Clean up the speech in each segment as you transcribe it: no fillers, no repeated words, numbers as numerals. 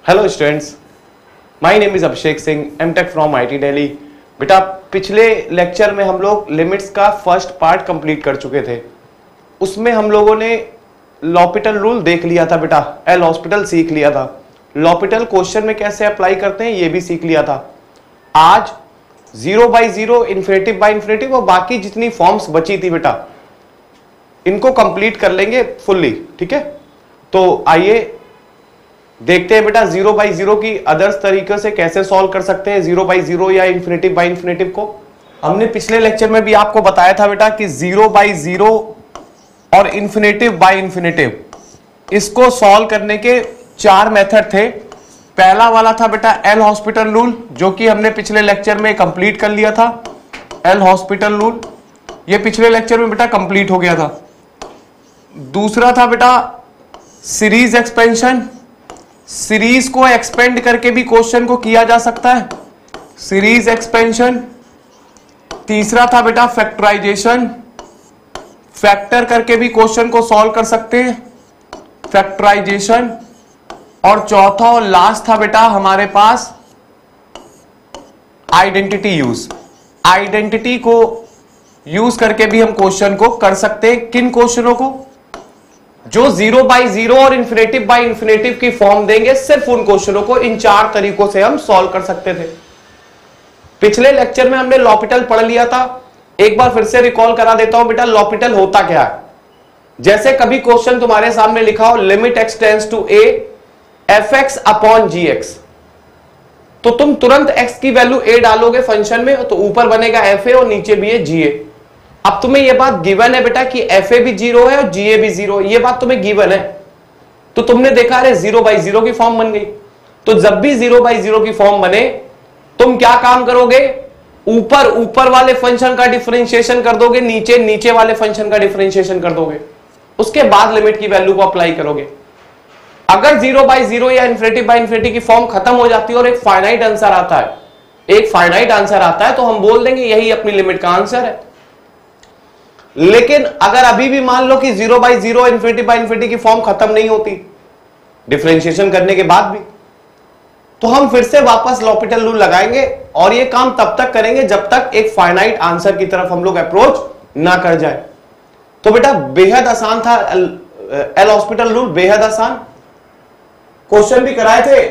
Hello students, my name is Abhishek Singh, MTech from IT Delhi. बेटा पिछले lecture में हम लोग लिमिट्स का फर्स्ट पार्ट कंप्लीट कर चुके थे। उसमें हम लोगों ने लॉपिटल रूल देख लिया था बेटा, एल हॉस्पिटल सीख लिया था, लॉपिटल क्वेश्चन में कैसे अप्लाई करते हैं ये भी सीख लिया था। आज 0 by 0, इन्फिनेटिव बाय इन्फिनेटिव और बाकी जितनी फॉर्म्स बची थी बेटा इनको कंप्लीट कर लेंगे फुल्ली, ठीक है। तो आइए देखते हैं बेटा 0 by 0 की अदर्स तरीके से कैसे सॉल्व कर सकते हैं 0 by 0 या इन्फिनेटिव बाय इन्फिनेटिव को। हमने पिछले लेक्चर में भी आपको बताया था बेटा कि 0 by 0 और इन्फिनेटिव बाय इन्फिनेटिव इसको सॉल्व करने के 4 मेथड थे। पहला वाला था बेटा एल हॉस्पिटल रूल, जो कि हमने पिछले लेक्चर में कंप्लीट कर लिया था। एल हॉस्पिटल रूल ये पिछले लेक्चर में बेटा कंप्लीट हो गया था। दूसरा था बेटा सीरीज एक्सपेंशन, सीरीज को एक्सपेंड करके भी क्वेश्चन को किया जा सकता है, सीरीज एक्सपेंशन। तीसरा था बेटा फैक्टराइजेशन, फैक्टर करके भी क्वेश्चन को सॉल्व कर सकते हैं, फैक्टराइजेशन। और चौथा और लास्ट था बेटा हमारे पास आइडेंटिटी यूज, आइडेंटिटी को यूज करके भी हम क्वेश्चन को कर सकते हैं। किन क्वेश्चनों को? जो 0 by 0 और इन्फिनेटिव बाय इन्फिनेटिव की फॉर्म देंगे, सिर्फ उन क्वेश्चनों को इन 4 तरीकों से हम सॉल्व कर सकते थे। पिछले लेक्चर में हमने लॉपिटल पढ़ लिया था, एक बार फिर से रिकॉल करा देता हूं बेटा लॉपिटल होता क्या है। जैसे कभी क्वेश्चन तुम्हारे सामने लिखा हो limit x tends to a fx upon gx, तो तुम तुरंत x की वैल्यू a डालोगे फंक्शन में, तो ऊपर बनेगा fa और नीचे भी है ga। अब तुम्हें यह बात गिवन है बेटा कि fa भी 0 है और ga भी 0, यह बात तुम्हें गिवन है। तो तुमने देखा अरे 0 by 0 की फॉर्म बन गई। तो जब भी 0 by 0 की फॉर्म बने तुम क्या काम करोगे? ऊपर वाले फंक्शन का डिफरेंशिएशन कर दोगे, नीचे वाले फंक्शन का डिफरेंशिएशन कर दोगे, उसके बाद लिमिट की वैल्यू को अप्लाई करोगे। अगर 0 by 0 या इन्फिनेटिव बाय इन्फिनेटिव की फॉर्म खत्म हो जाती है और एक फाइनाइट आंसर आता है, एक फाइनाइट आंसर आता है, तो हम बोल देंगे यही अपनी लिमिट का आंसर है। लेकिन अगर अभी भी मान लो कि 0 by 0 इन्फिनेटिव बाय इन्फिनेटिव की फॉर्म खत्म नहीं होती डिफरेंशिएशन करने के बाद भी, तो हम फिर से वापस लॉपिटल रूल लगाएंगे और ये काम तब तक करेंगे जब तक एक फाइनाइट आंसर की तरफ हम लोग अप्रोच ना कर जाए। तो बेटा बेहद आसान था एल हॉस्पिटल रूल, बेहद आसान। क्वेश्चन भी कराए थे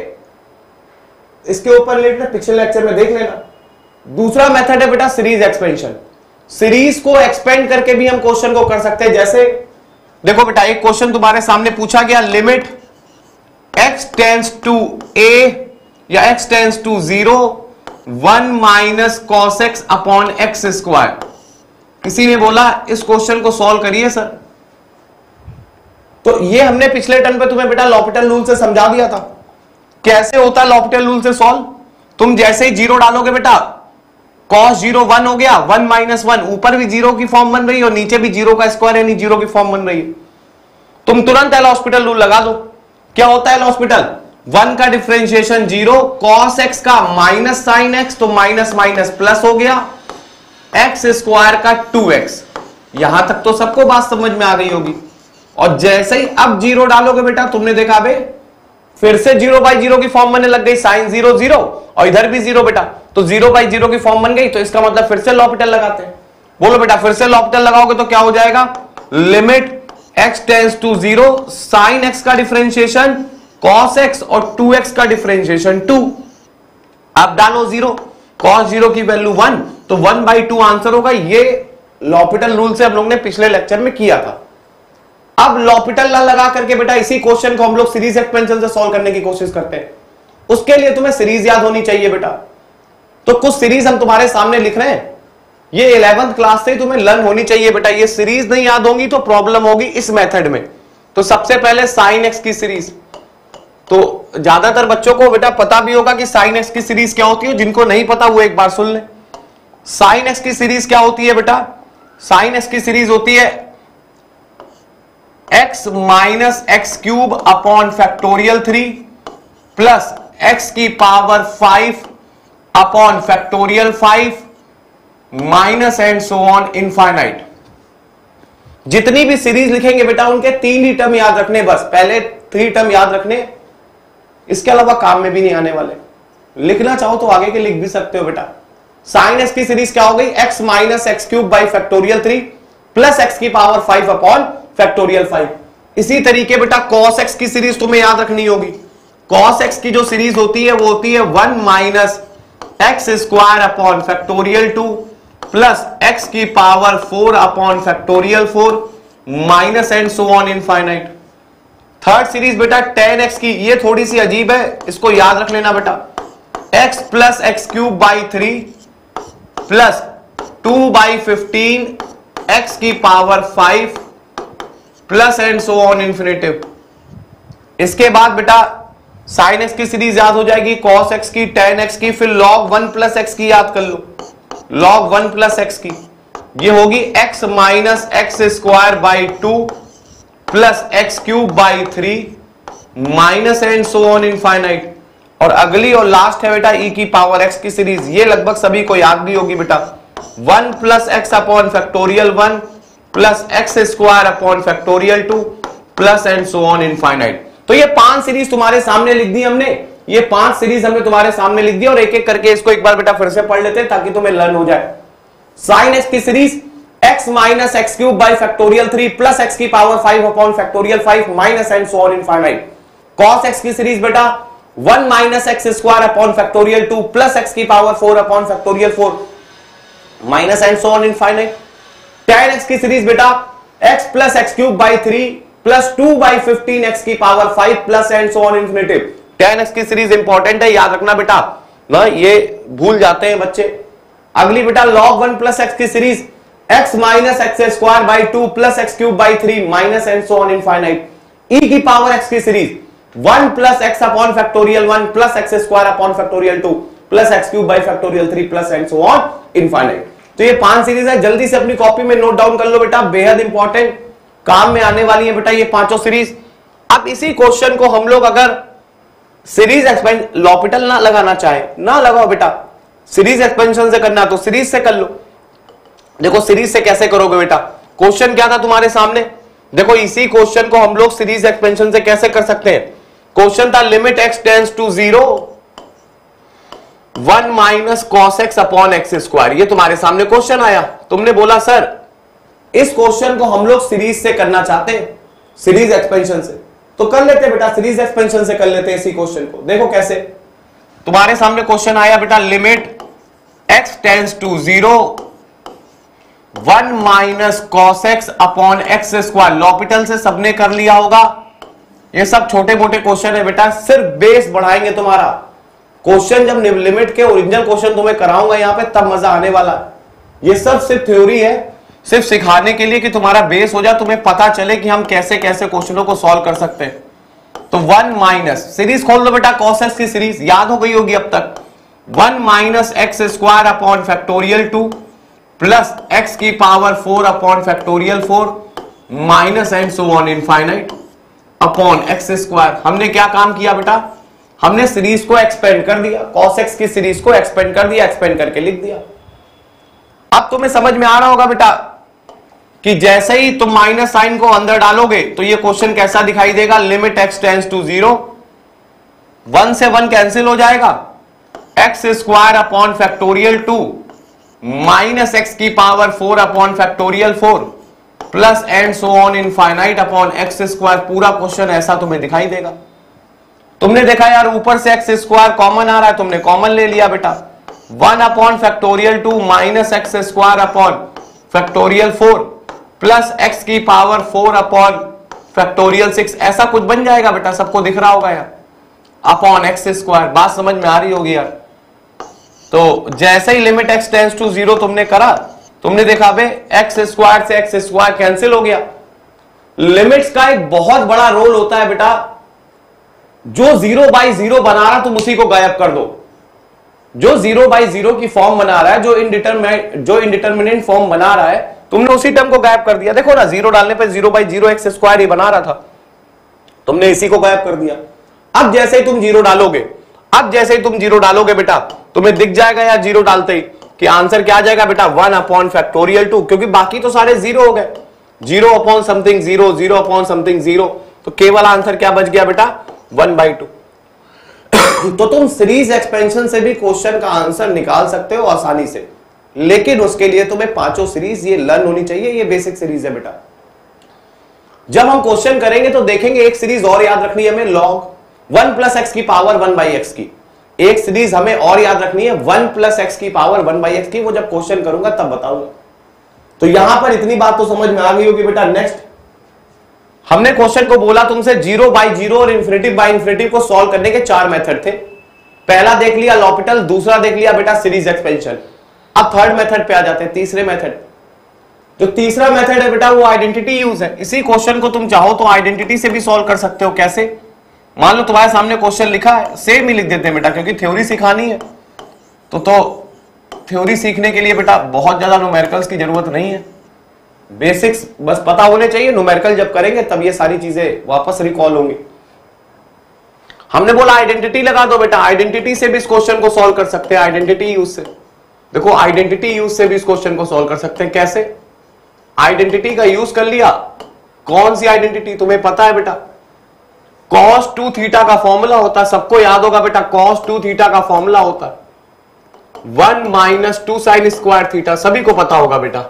इसके ऊपर रिलेटेड, पिछले लेक्चर में देख लेना। दूसरा मेथड है बेटा सीरीज एक्सपेंशन, सीरीज को एक्सपेंड करके भी हम क्वेश्चन को कर सकते हैं। जैसे देखो बेटा एक क्वेश्चन तुम्हारे सामने पूछा गया, limit x tends to a या x tends to 0 1 minus cos x upon x square. किसी ने बोला इस क्वेश्चन को सॉल्व करिए सर। तो ये हमने पिछले टर्म पे तुम्हें बेटा लॉपिटल रूल से समझा दिया था कैसे होता है लॉपिटल रूल से सॉल्व। तुम जैसे ही 0 डालोगे बेटा cos 0 1 हो गया, 1 माइनस 1, ऊपर भी 0 की फॉर्म बन रही है और नीचे भी 0 का स्क्वायर यानी 0 की फॉर्म बन रही है। तुम तुरंत एल हॉस्पिटल रूल लगा दो। क्या होता है एल हॉस्पिटल? 1 का डिफरेंशिएशन 0, cos x का माइनस साइन x, तो माइनस माइनस प्लस हो गया, x स्क्वायर का 2x। यहां तक तो सबको बात समझ में आ गई होगी। और जैसे ही अब 0 डालोगे बेटा, तुमने देखा बे फिर से 0 by 0 की फॉर्म बनने लग गई, साइन 0 0 और इधर भी 0 बेटा, तो 0 by 0 की फॉर्म बन गई। तो इसका मतलब फिर से लॉपिटल लगाते हैं। बोलो बेटा फिर से लॉपिटल लगाओगे तो क्या हो जाएगा? Limit x tends to 0 sine x का डिफरेंशिएशन cos x और 2x का डिफरेंशिएशन 2। अब डालो 0, cos 0 की वैल्यू 1, तो 1 by 2 आंसर होगा। ये लॉपिटल रूल से हम लोग ने पिछले लेक्चर में किया था। अब लॉपिटल ना लगा करके बेटा इसी क्वेश्चन को हम लोग सीरीज एक्सपेंशन से सॉल्व करने की कोशिश करते हैं। उसके लिए तुम्हें सीरीज याद होनी चाहिए बेटा। तो कुछ सीरीज हम तुम्हारे सामने लिख रहे हैं, ये 11th क्लास से तुम्हें लर्न होनी चाहिए बेटा। ये सीरीज नहीं याद होंगी तो प्रॉब्लम होगी इस मेथड में। तो सबसे पहले साइन एक्स की सीरीज, तो ज्यादातर बच्चों को बेटा पता भी होगा कि साइन एक्स की सीरीज क्या होती है। जिनको नहीं पता वो एक बार सुन ले। साइन एक्स की सीरीज क्या होती है बेटा? साइन एक्स की सीरीज होती है x minus x cube upon factorial 3 plus x की power 5 upon factorial 5 minus and so on infinite. जितनी भी सीरीज लिखेंगे बेटा उनके 3 ही टर्म याद रखने, बस पहले 3 टर्म याद रखने, इसके अलावा काम में भी नहीं आने वाले। लिखना चाहो तो आगे के लिख भी सकते हो बेटा। साइन एक्स की सीरीज क्या हो गई, x minus x cube by factorial 3 plus x की पावर 5 अपॉन फैक्टोरियल 5। इसी तरीके बेटा कॉस एक्स की सीरीज तुम्हें याद रखनी होगी। कॉस एक्स की जो सीरीज होती है वो होती है 1 minus x square upon factorial 2 plus x की power 4 upon factorial 4 minus and so on infinite. Third series बेटा tan x की, ये थोड़ी सी अजीब है, इसको याद रख लेना बेटा। x plus x cube by 3 plus 2 by 15 x की power 5 plus and so on infinitive. इसके बाद बेटा sin x की सीरीज याद हो जाएगी, cos x की, tan x की, फिर log 1 प्लस एक्स की याद कर लो, log 1 प्लस एक्स की, ये होगी x minus x square by 2 plus x cube by 3 minus and so on infinite. और अगली और लास्ट है बेटा e की पावर x की सीरीज, ये लगभग सभी को याद भी होगी बेटा, 1 plus x upon factorial 1 plus x square upon factorial 2 plus and so on infinite. तो ये 5 सीरीज तुम्हारे सामने लिख दी हमने, ये 5 सीरीज हमने तुम्हारे सामने लिख दी, और एक एक करके इसको एक बार बेटा फिर से पढ़ लेते हैं ताकि तुम्हें लर्न हो जाए। साइन एक्स की series x minus x cube by factorial 3 plus x की power 5 upon factorial 5 minus and so on infinite. Cos x की सीरीज बेटा 1 minus x square upon factorial 2 plus x की power 4 upon factorial 4 minus and so on infinite. tan x की series बेटा x plus x cube by 3 plus 2 by 15 x की power 5 plus and so on infinitive. tan x की series important है, याद रखना बेटा ना, ये भूल जाते हैं बच्चे। अगली बेटा log 1 प्लस एक्स की series x minus x square by 2 plus x cube by 3 minus and so on infinite. e की पावर x की series 1 plus x upon factorial 1 plus x square upon factorial 2 plus x cube by factorial 3 plus and so on infinite. तो ये 5 series है, जल्दी से अपनी copy में note down कर लो बेटा, बेहद इंपॉर्टेंट काम में आने वाली है बेटा ये पांचों सीरीज। अब इसी क्वेश्चन को हम लोग अगर सीरीज एक्सपेंशन, लॉपिटल ना लगाना चाहे ना लगाओ बेटा, सीरीज एक्सपेंशन से करना तो सीरीज से कर लो। देखो सीरीज से कैसे करोगे बेटा, क्वेश्चन क्या था तुम्हारे सामने, देखो इसी क्वेश्चन को हम लोग सीरीज एक्सपेंशन से कैसे कर सकते हैं। क्वेश्चन था limit x tends to 0 1 minus cos x upon x square, ये तुम्हारे सामने क्वेश्चन आया। तुमने बोला सर इस क्वेश्चन को हम लोग सीरीज से करना चाहते हैं, सीरीज एक्सपेंशन से, तो कर लेते हैं बेटा, सीरीज एक्सपेंशन से कर लेते हैं इसी क्वेश्चन को। देखो कैसे, तुम्हारे सामने क्वेश्चन आया बेटा limit x tends to 0 1 minus cos x upon x square. L'Hopital से सबने कर लिया होगा, ये सब छोटे मोटे क्वेश्चन है बेटा, सिर्फ बेस बढ़ाएंगे तुम्हारा। क्वेश्चन जब लिमिट के ओरिजिनल क्वेश्चन तुम्हें कराऊंगा यहां पे तब मजा आने वाला है। ये सब सिर्फ थ्योरी है, सिर्फ सिखाने के लिए कि तुम्हारा बेस हो जाए, तुम्हें पता चले कि हम कैसे कैसे क्वेश्चनों को सॉल्व कर सकते हैं। तो 1 माइनस, सीरीज खोल दो बेटा, कॉस एक्स की सीरीज याद हो गई होगी अब तक, 1 minus x square upon factorial 2 plus x की power 4 upon factorial 4 minus and so on infinite upon x square. हमने क्या काम किया बेटा, हमने सीरीज को एक्सपेंड कर दिया, cos x की सीरीज को एक्सपेंड कर दिया, एक्सपेंड करके लिख दिया। अब तुम्हें समझ में आ रहा होगा बेटा कि जैसे ही तुम माइनस साइन को अंदर डालोगे तो ये क्वेश्चन कैसा दिखाई देगा, लिमिट x टेंड्स टू 0 1 से 1 कैंसिल हो जाएगा, x square upon factorial 2 minus x की power 4 upon factorial 4 plus and so on infinite upon x square. पूरा क्वेश्चन ऐसा तुम्हें दिखाई देगा। तुमने देखा यार ऊपर से एक्स स्क्वायर कॉमन आ रहा है, तुमने कॉमन ले लिया बेटा, 1 upon factorial 2 minus x square upon factorial 4 plus x की पावर 4 अपॉन फैक्टोरियल 6, ऐसा कुछ बन जाएगा बेटा, सबको दिख रहा होगा यार, अपॉन एक्स स्क्वायर। बात समझ में आ रही होगी यार। तो जैसे ही लिमिट x टेंड्स टू 0 तुमने करा, तुमने देखा बे एक्स स्क्वायर से एक्स स्क्वायर कैंसिल हो गया। लिमिट्स का एक बहुत बड़ा रोल होता है बेटा, जो 0 बाई 0 बना रहा तुम उसी को गायब कर दो। जो 0 बाई 0 की फॉर्म बना रहा है, जो इनडिटरमिनेट फॉर्म बना रहा है, तुमने उसी टर्म को गायब कर दिया। देखो ना 0 डालने पर 0 बाई 0 एक्स स्क्वायर ही बना रहा था, तुमने इसी को गायब कर दिया। अब जैसे ही तुम 0 डालोगे, अब जैसे ही तुम 0 डालोगे बेटा, तुम्हें दिख जाएगा यार 0 डालते ही कि आंसर क्या आ जाएगा बेटा, 1 अपॉन फैक्टोरियल 2, क्योंकि बाकी तो सारे 0 हो गए, 0 अपॉन समथिंग 0, 0 अपॉन समथिंग 0, तो केवल आंसर क्या बच गया बेटा, 1/2। तो तुम सीरीज एक्सपेंशन से भी क्वेश्चन का आंसर निकाल सकते हो आसानी से, लेकिन उसके लिए तुम्हें पांचों सीरीज ये लर्न होनी चाहिए। ये बेसिक सीरीज है बेटा। जब हम क्वेश्चन करेंगे तो देखेंगे एक सीरीज और याद रखनी है हमें, log 1 प्लस एक्स की पावर 1 बाई एक्स की। एक सीरीज हमें और याद रखनी है 1 प्लस एक्स की पावर 1 बाई एक्स की, वो जब क्वेश्चन करूंगा तब बताऊंगा। तो यहां पर इतनी बात तो समझ में आ गई होगी बेटा। नेक्स्ट हमने क्वेश्चन को बोला तुमसे 0 बाई 0 और इन्फिनिटिव बाई इन्फिनिटिव को सॉल्व करने के 4 मेथड थे। पहला देख लिया लॉपिटल, दूसरा देख लिया बेटा सीरीज एक्सपेंशन। अब थर्ड मेथड पे आ जाते हैं, तीसरे मेथड। जो तीसरा मेथड है बेटा वो आइडेंटिटी यूज है। इसी क्वेश्चन को तुम चाहो तो आइडेंटिटी से भी सॉल्व कर सकते हो। कैसे? मान लो तुम्हारे सामने क्वेश्चन लिखा है, सेम ही लिख देते हैं बेटा, क्योंकि थ्योरी सिखानी है तो थ्योरी सीखने के लिए बेटा बहुत ज्यादा न्यूमेरिकल्स की जरूरत नहीं है, बेसिक्स बस पता होने चाहिए। न्यूमेरिकल जब करेंगे तब ये सारी चीजें वापस रिकॉल होंगी। हमने बोला आइडेंटिटी लगा दो बेटा, आइडेंटिटी से भी इस क्वेश्चन को सॉल्व कर सकते हैं। आइडेंटिटी यूज से देखो, आइडेंटिटी यूज से भी इस क्वेश्चन को सॉल्व कर सकते हैं। कैसे? आइडेंटिटी का यूज कर लिया। कौन सी आइडेंटिटी? तुम्हें पता है बेटा, cos 2 थीटा का फॉर्मूला होता है, सबको याद होगा बेटा। cos 2 थीटा का फॉर्मूला होता है 1 माइनस 2 साइन स्क्वायर थीटा, सभी को पता होगा बेटा।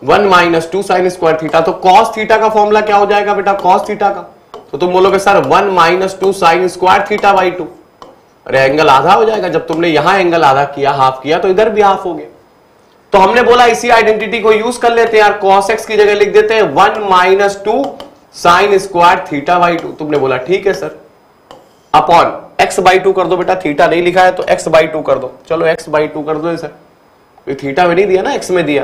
1 माइनस 2 साइन स्क्वायर थीटा, तो cos थीटा का फॉर्मूला क्या हो जाएगा बेटा? cos थीटा का, तो तुम बोलोगे sir 1 minus 2 sine square theta by 2। अरे एंगल आधा हो जाएगा। जब तुमने यहां एंगल आधा किया, हाफ किया, तो इधर भी हाफ हो गया। तो हमने बोला इसी आइडेंटिटी को यूज कर लेते हैं यार, cos x की जगह लिख देते हैं 1 minus 2 sine square theta by 2। तुमने बोला ठीक है सर, अपॉन x बाई 2 कर दो बेटा, थीटा नहीं लिखा है तो x बाई 2 कर दो। चलो x बाई 2 कर दो सर, ये थीटा में नहीं दिया ना, x में दिया।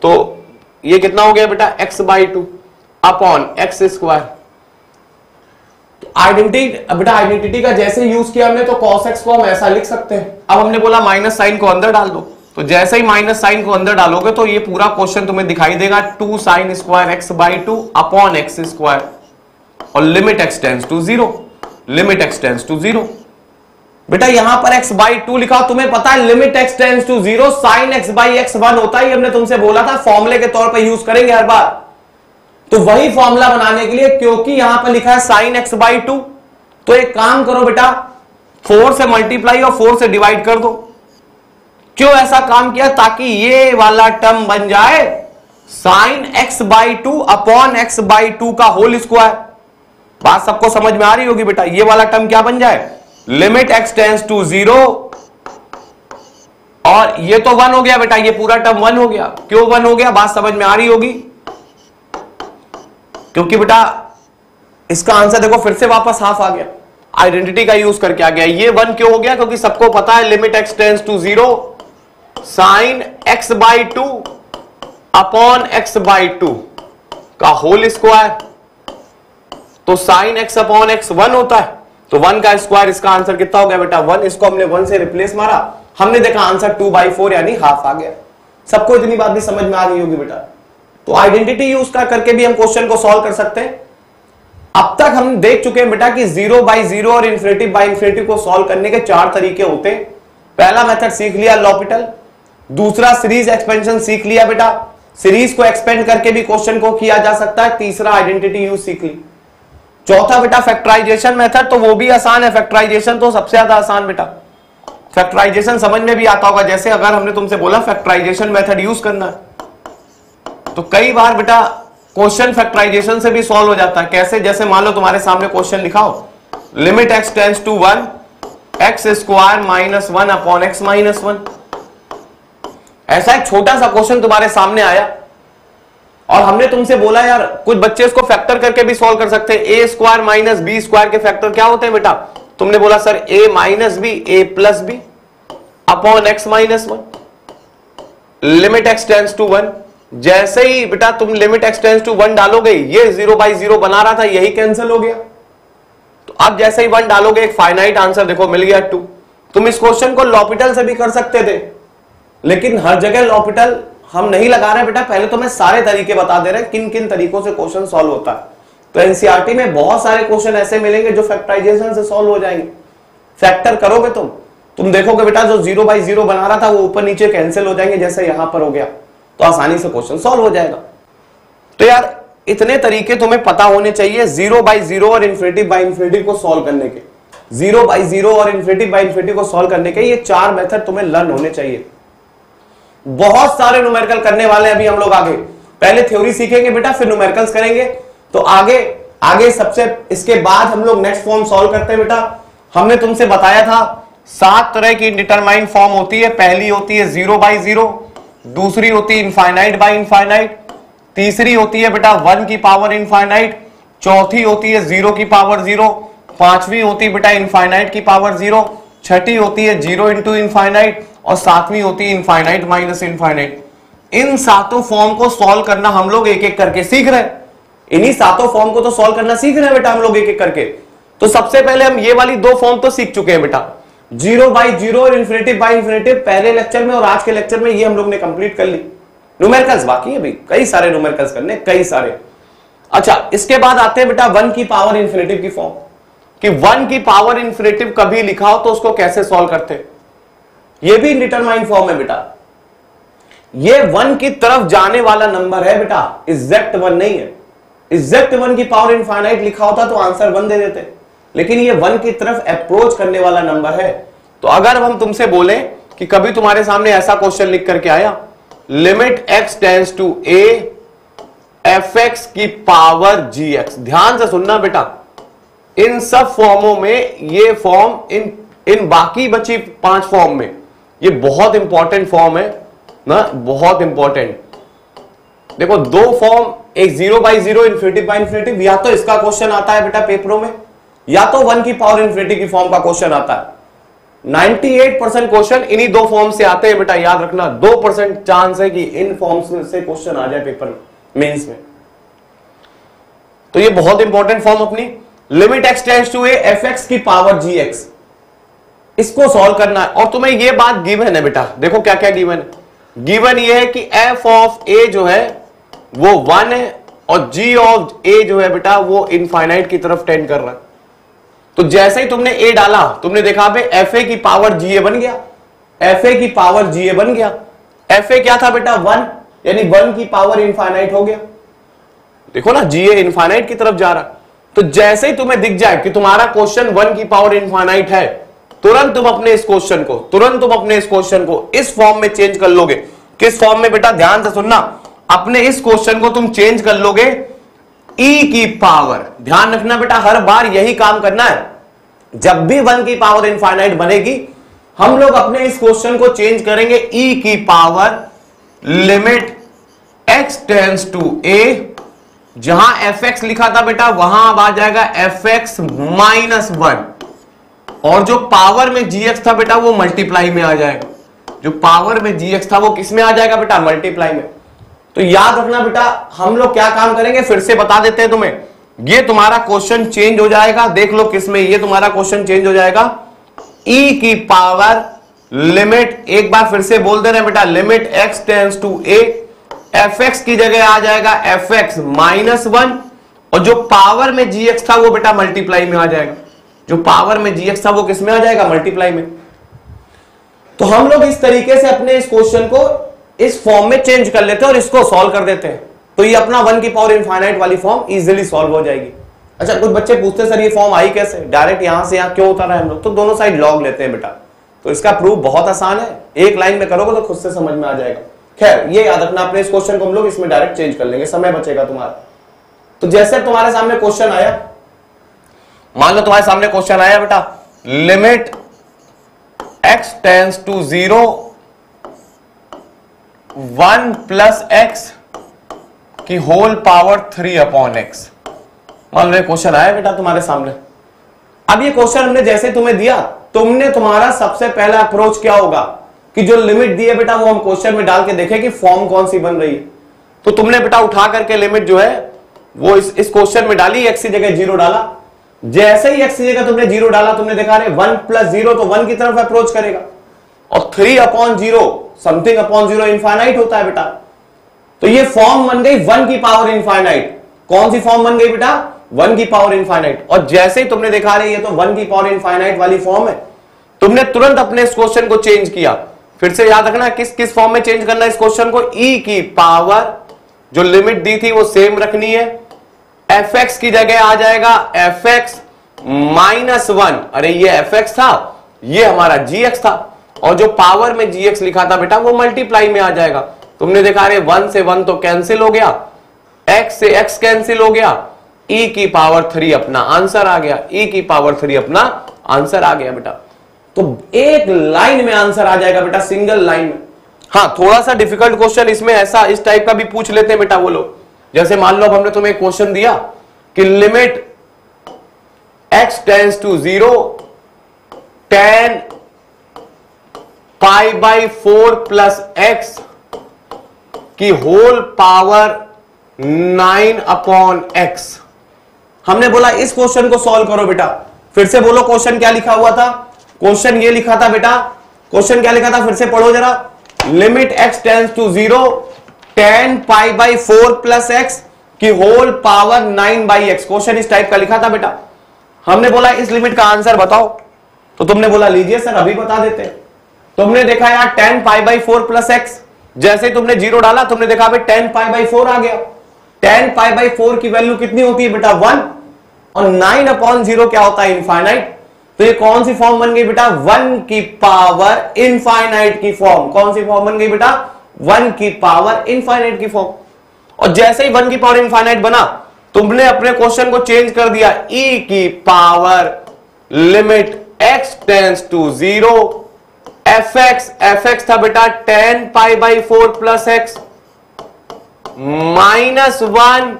तो ये कितना हो गया बेटा? x by 2 upon x square. Identity बेटा, आइडेंटिटी का जैसे यूज किया हमने तो cos x को हम ऐसा लिख सकते हैं। अब हमने बोला माइनस साइन को अंदर डाल दो, तो जैसे ही माइनस साइन को अंदर डालोगे तो ये पूरा क्वेश्चन तुम्हें दिखाई देगा 2 sine square x by 2 upon x square, और limit x tends to 0, limit x tends to 0। बेटा यहां पर x बाई 2 लिखा, तुम्हें पता है limit x tends to 0 sine x by x 1 होता है। हमने तुमसे बोला था फॉर्मूले के तौर पर यूज करेंगे हर बार। तो वही फॉर्मूला बनाने के लिए, क्योंकि यहां पर लिखा है साइन x बाई 2, तो एक काम करो बेटा, 4 से मल्टीप्लाई और 4 से डिवाइड कर दो। क्यों ऐसा काम किया? ताकि ये वाला टर्म बन जाए sine x by 2 upon x by 2 का होल स्क्वायर। बात सबको समझ में आ रही होगी बेटा। ये वाला टर्म क्या बन जाए? लिमिट x टेंड्स टू 0, और ये तो 1 हो गया बेटा, ये पूरा टर्म 1 हो गया। क्यों 1 हो गया? बात समझ में आ रही होगी। क्योंकि बेटा इसका आंसर देखो फिर से वापस हाफ आ गया, आइडेंटिटी का यूज करके आ गया। ये 1 क्यों हो गया? क्योंकि सबको पता है limit x tends to 0 sine x by 2 upon x by 2 का होल स्क्वायर। तो साइन x अपॉन x 1 होता है, तो 1 का स्क्वायर, इसका आंसर कितना हो गया बेटा? 1। इसको हमने 1 से रिप्लेस मारा, हमने देखा आंसर 2 बाई 4 यानी हाफ आ गया। सबको इतनी बात भी समझ में आ गई होगी बेटा। तो आइडेंटिटी यूज करके भी हम क्वेश्चन को सॉल्व कर सकते हैं। अब तक हम देख चुके हैं बेटा कि 0 बाई 0 और इन्फिनिटिव बाई इन्फिनिटिव को सॉल्व करने के 4 तरीके होते हैं। पहला मेथड सीख लिया लॉपिटल, दूसरा सीरीज एक्सपेंशन सीख लिया बेटा, सीरीज को एक्सपेंड करके भी क्वेश्चन को किया जा सकता है, तीसरा आइडेंटिटी यूज सीख ली। चौथा बेटा फैक्टराइजेशन मेथड, तो वो भी आसान है, फैक्टराइजेशन तो सबसे ज्यादा आसान बेटा। फैक्टराइजेशन समझ में भी आता होगा। जैसे अगर हमने तुमसे बोला फैक्टराइजेशन मेथड यूज करना है, तो कई बार बेटा क्वेश्चन फैक्टराइजेशन से भी सॉल्व हो जाता है। कैसे? जैसे मान लो तुम्हारे सामने क्वेश्चन लिखा हो limit x tends to 1 x square minus 1 upon x minus 1। ऐसा एक छोटा सा क्वेश्चन तुम्हारे सामने आया और हमने तुमसे बोला यार कुछ बच्चे इसको फैक्टर करके भी सॉल्व कर सकते हैं। A square minus b square के फैक्टर क्या होते हैं बेटा? तुमने बोला sir a minus b, a plus b upon x minus 1, limit x tends to 1। जैसे ही बेटा तुम लिमिट एक्स टेंड्स टू 1 डालोगे, ये 0 बाई 0 बना रहा था, यही कैंसिल हो गया। तो अब जैसे ही 1 डालोगे एक फाइनाइट आंसर देखो मिल गया 2। तुम इस क्वेश्चन को लॉपिटल से भी कर सकते थे, लेकिन हर जगह लॉपिटल हम नहीं लगा रहे बेटा। पहले तो मैं सारे तरीके बता दे रहे हैं किन किन तरीकों से क्वेश्चन सॉल्व होता है। तो एनसीईआरटी में बहुत सारे क्वेश्चन ऐसे मिलेंगे जो फैक्टराइजेशन से सॉल्व हो जाएंगे। फैक्टर करोगे तुम देखोगे बेटा जो 0 बाई 0 बना रहा था वो ऊपर नीचे कैंसिल हो जाएंगे, जैसे यहां पर हो गया, तो आसानी से क्वेश्चन सॉल्व हो जाएगा। तो यार इतने तरीके तुम्हें पता होने चाहिए 0 बाई 0 और इन्फिनिटी बाई इन्फिनिटी को सॉल्व करने के। 0 by 0 और इन्फिनिटी बाई इन्फिनिटी को सॉल्व करने के ये 4 मेथड तुम्हें लर्न होने चाहिए। बहुत सारे न्यूमेरिकल करने वाले हैं अभी हम लोग आगे, पहले थ्योरी सीखेंगे बेटा, फिर न्यूमेरिकल्स करेंगे। तो आगे सबसे इसके बाद हम लोग नेक्स्ट फॉर्म सॉल्व करते हैं बेटा। हमने तुमसे बताया था 7 तरह की इंडिटरमाइंड फॉर्म होती है। पहली होती है 0 by 0, दूसरी होती है इनफाइनाइट बाई इनफाइनाइट, तीसरी होती है बेटा 1 की पावर इनफाइनाइट, चौथी होती है 0 की पावर 0, पांचवी होती है बेटा इनफाइनाइट की पावर 0, छठी होती है 0 इंटू इनफाइनाइट, और सातवीं होती है इनफाइनाइट माइनस इनफाइनाइट। इन सातों फॉर्म को सॉल्व करना हम लोग एक एक करके सीख रहे हैं। इन्हीं सातों फॉर्म को तो सॉल्व करना सीख रहे हैं बेटा हम लोग एक एक करके। तो सबसे पहले हम ये वाली 2 फॉर्म तो सीख चुके हैं बेटा, 0 by 0 और इन्फिनिटी बाई इन्फिनिटी पहले लेक्चर में, और आज के लेक्चर में ये हम लोग ने कंप्लीट कर ली। न्यूमेरिकल्स बाकी है, अभी कई सारे न्यूमेरिकल्स करने, कई सारे। अच्छा, इसके बाद आते हैं बेटा 1 की पावर इन्फिनिटिव की फॉर्म, कि 1 की पावर इन्फिनिटिव कभी लिखा हो तो उसको कैसे सॉल्व करते। ये भी इंडिटरमाइंड फॉर्म है बेटा। ये 1 की तरफ जाने वाला नंबर है बेटा, एग्जैक्ट 1 नहीं है। एग्जैक्ट 1 की पावर इनफाइनाइट लिखा होता तो आंसर 1 दे देते, लेकिन ये 1 की तरफ अप्रोच करने वाला नंबर है। तो अगर हम तुमसे बोले कि कभी तुम्हारे सामने ऐसा क्वेश्चन लिख करके आया, limit x tends to a fx की पावर gx, ध्यान से सुनना बेटा, इन सब फॉर्मों में ये फॉर्म इन बाकी बची 5 फॉर्म में ये बहुत इंपॉर्टेंट फॉर्म है ना, बहुत इंपॉर्टेंट। देखो 2 फॉर्म, एक 0 by 0 इन्फिनिटी बाई इन्फिनिटी, या तो इसका क्वेश्चन आता है बेटा पेपरों में, या तो 1 की पावर इन्फिनिटी की फॉर्म का क्वेश्चन आता है। 98% क्वेश्चन इन्हीं 2 फॉर्म से आते हैं बेटा, याद रखना। 2% चांस है कि इन फॉर्म से क्वेश्चन आ जाए पेपर में, मेंस में। तो ये बहुत इंपॉर्टेंट फॉर्म अपनी, limit x tends to a fx की पावर gx, इसको सॉल्व करना है। और तुम्हें ये बात गिवन है बेटा, देखो क्या क्या गिवन है। गिवन ये है कि f ऑफ a जो है वो 1 है, और g ऑफ a जो है बेटा वो इनफाइनाइट की तरफ टेंड कर रहा है। तो जैसे ही तुमने a डाला, तुमने देखा बे fa की पावर ga बन गया, fa की पावर ga बन गया। fa क्या था बेटा 1, यानी 1 की पावर इनफाइनाइट हो गया। देखो ना, ga इनफाइनाइट की तरफ जा रहा। तो जैसे ही तुम्हें दिख जाए कि तुम्हारा क्वेश्चन 1 की पावर इनफाइनाइट है, तुरंत तुम अपने इस क्वेश्चन को इस फॉर्म में चेंज कर लोगे। किस फॉर्म में बेटा, ध्यान से सुनना, अपने इस क्वेश्चन को तुम चेंज कर लोगे e की पावर। ध्यान रखना बेटा, हर बार यही काम करना है। जब भी 1 की पावर इनफाइनाइट बनेगी, हम लोग अपने इस क्वेश्चन को चेंज करेंगे e की power limit x tends to a, जहां fx लिखा था बेटा वहां अब आ जाएगा fx माइनस 1, और जो पावर में gx था बेटा वो मल्टीप्लाई में आ जाएगा। जो पावर में gx था वो किस में आ जाएगा बेटा, मल्टीप्लाई में। तो याद रखना बेटा, हम लोग क्या काम करेंगे फिर से बता देते हैं तुम्हें। ये तुम्हारा क्वेश्चन चेंज हो जाएगा, देख लो किसमें, ये तुम्हारा क्वेश्चन चेंज हो जाएगा e की पावर लिमिट, एक बार फिर से बोल दे रहे हैं बेटा, limit x tends to a, fx की जगह आ जाएगा fx माइनस 1, और जो पावर में gx था वो बेटा मल्टीप्लाई में आ जाएगा। जो पावर में gx था वो किस में आ जाएगा, मल्टीप्लाई में। तो हम लोग इस तरीके से अपने इस क्वेश्चन को इस फॉर्म में चेंज कर लेते हैं और इसको सॉल्व कर देते हैं। तो ये अपना 1 की पावर इनफाइनाइट वाली फॉर्म इजीली सॉल्व हो जाएगी। अच्छा, कुछ बच्चे पूछते सर ये फॉर्म आई कैसे, डायरेक्ट यहां से यहां क्यों उतारा है हम लोग? तो दोनों साइड लॉग लेते हैं बेटा, तो इसका प्रूफ बहुत आसान है, एक लाइन में करोगे तो खुद से समझ में आ जाएगा। खैर, ये याद रखना, अपने इस क्वेश्चन को हम लोग इसमें डायरेक्ट चेंज कर लेंगे, समय बचेगा तुम्हारा। तो जैसे तुम्हारे सामने क्वेश्चन आया, मान लो तुम्हारे सामने क्वेश्चन आया बेटा, limit x tends to 0 1 plus x की होल पावर 3 अपॉन एक्स। मान लो क्वेश्चन आया बेटा तुम्हारे सामने। अब ये क्वेश्चन हमने जैसे तुम्हें दिया, तुमने तुम्हारा सबसे पहला अप्रोच क्या होगा कि जो लिमिट दी है बेटा वो हम क्वेश्चन में डाल के देखें कि फॉर्म कौन सी बन रही है। तो तुमने बेटा उठा करके लिमिट जो है वो इस क्वेश्चन में डाली, x की जगह 0 डाला। जैसे ही x की जगह तुमने 0 डाला, तुमने देखा रे 1 प्लस 0 तो 1 की तरफ अप्रोच करेगा, और 3 अपॉन 0 समथिंग अपॉन 0 इनफाइनाइट होता है बेटा। तो ये फॉर्म बन गई 1 की पावर इनफाइनाइट। कौन सी फॉर्म बन गई बेटा, 1 की पावर इनफाइनाइट। और जैसे ही तुमने देखा रहे ये तो 1 की पावर इनफाइनाइट वाली फॉर्म है, तुमने तुरंत अपने इस क्वेश्चन को चेंज किया। फिर से याद रखना किस फॉर्म में चेंज करना है इस क्वेश्चन को, e की पावर जो लिमिट दी थी वो सेम रखनी है, fx की जगह आ जाएगा fx -1, अरे ये fx था, ये हमारा gx था, और जो पावर में gx लिखा था बेटा वो मल्टीप्लाई में आ जाएगा। तुमने देखा अरे 1 से 1 तो कैंसिल हो गया, x से x कैंसिल हो गया, e की पावर 3 अपना आंसर आ गया, e की पावर 3 अपना आंसर आ गया बेटा। तो एक लाइन में आंसर आ जाएगा बेटा, सिंगल लाइन में। हाँ, थोड़ा सा डिफिकल्ट क्वेश्चन इसमें ऐसा इस टाइप का भी पूछ लेते हैं बेटा वो लोग। जैसे मान लो अब हमने तुम्हें क्वेश्चन दिया कि limit x tends to 0 tan π/4 plus x की होल पावर 9/x। हमने बोला इस क्वेश्चन को सॉल्व करो बेटा। फिर से बोलो क्वेश्चन क्या लिखा हुआ था। क्वेश्चन ये लिखा था बेटा, क्वेश्चन क्या लिखा था फिर से पढ़ो जरा। Limit x tends to 0 tan π/4 plus x की होल पावर 9/x। क्वेश्चन इस टाइप का लिखा था बेटा। हमने बोला इस लिमिट का आंसर बताओ, तो तुमने बोला लीजिए सर अभी बता देते हैं। तुमने देखा यार tan π/4 प्लस x, जैसे ही तुमने 0 डाला तुमने देखा भाई tan π/4 आ गया। tan π/4 की वैल्यू कितनी होती है बेटा 1, और 9/0 क्या होता है इनफाइनाइट। तो ये कौन सी फॉर्म बन गई बेटा 1 की पावर इनफाइनाइट की फॉर्म। कौन सी फॉर्म बन गई बेटा 1 की पावर इनफाइनाइट की फॉर्म। और जैसे ही 1 की पावर इनफाइनाइट बना तुमने अपने क्वेश्चन को चेंज कर दिया, e की power limit x tends to 0 fx था बेटा tan π/4 plus x -1